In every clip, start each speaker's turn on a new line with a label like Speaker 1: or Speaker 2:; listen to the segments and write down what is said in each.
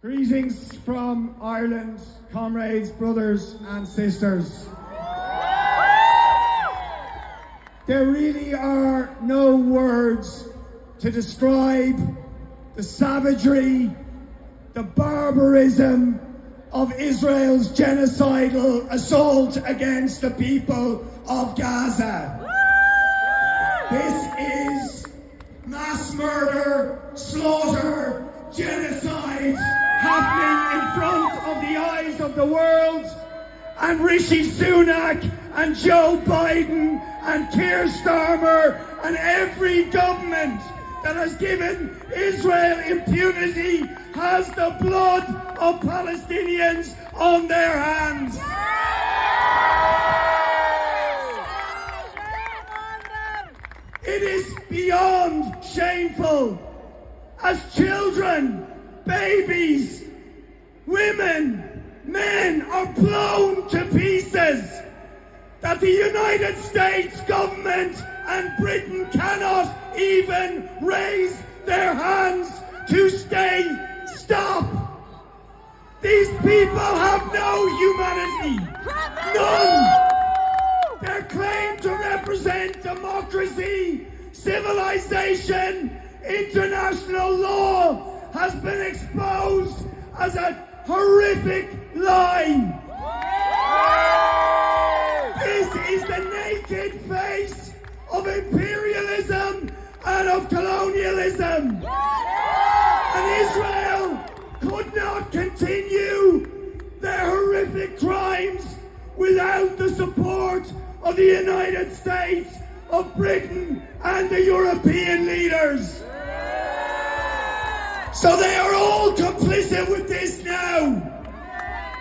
Speaker 1: Greetings from Ireland, comrades, brothers and sisters. There really are no words to describe the savagery, the barbarism of Israel's genocidal assault against the people of Gaza. This is mass murder, slaughter, genocide happening in front of the eyes of the world, and Rishi Sunak and Joe Biden and Keir Starmer and every government that has given Israel impunity has the blood of Palestinians on their hands. It is beyond shameful as children, babies, women, men are blown to pieces that the United States government and Britain cannot even raise their hands to stop. These people have no humanity. None. Their claim to represent democracy, civilization, international law has been exposed as a horrific lie. This is the naked face of imperialism and of colonialism. And Israel could not continue their horrific crimes without the support of the United States, of Britain and the European leaders. So they are all complicit with this now.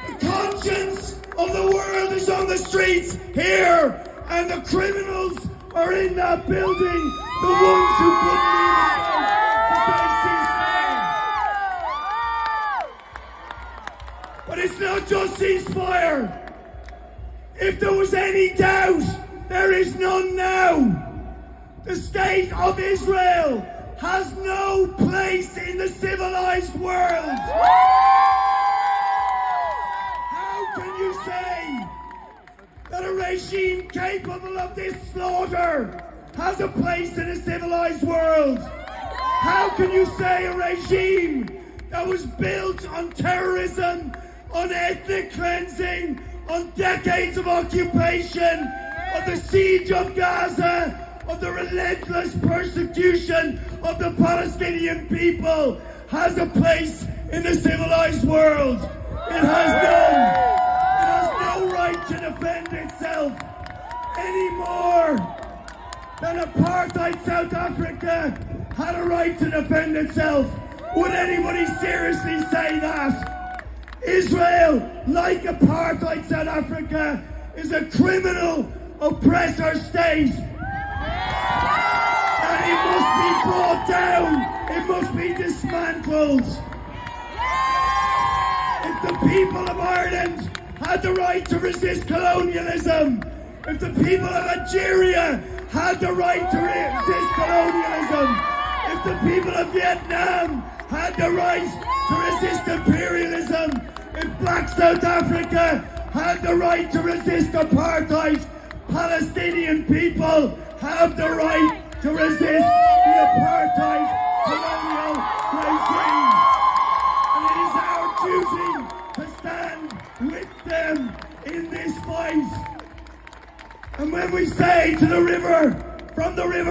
Speaker 1: The conscience of the world is on the streets here, and the criminals are in that building, the ones who couldn't even vote for ceasefire. But it's not just ceasefire. If there was any doubt, there is none now. The state of Israel has no place in the civilized world. How can you say that a regime capable of this slaughter has a place in a civilized world? How can you say a regime that was built on terrorism, on ethnic cleansing, on decades of occupation, of the siege of Gaza, of the relentless persecution of the Palestinian people, has a place in the civilized world? It has none. It has no right to defend itself any more than apartheid South Africa had a right to defend itself. Would anybody seriously say that? Israel, like apartheid South Africa, is a criminal oppressor state. And it must be brought down. It must be dismantled. If the people of Ireland had the right to resist colonialism, if the people of Algeria had the right to resist colonialism, if the people of Vietnam had the right to resist imperialism, if Black South Africa had the right to resist apartheid, Palestinian people have the right to resist the apartheid colonial regime. And it is our duty to stand with them in this fight. And when we say to the river, from the river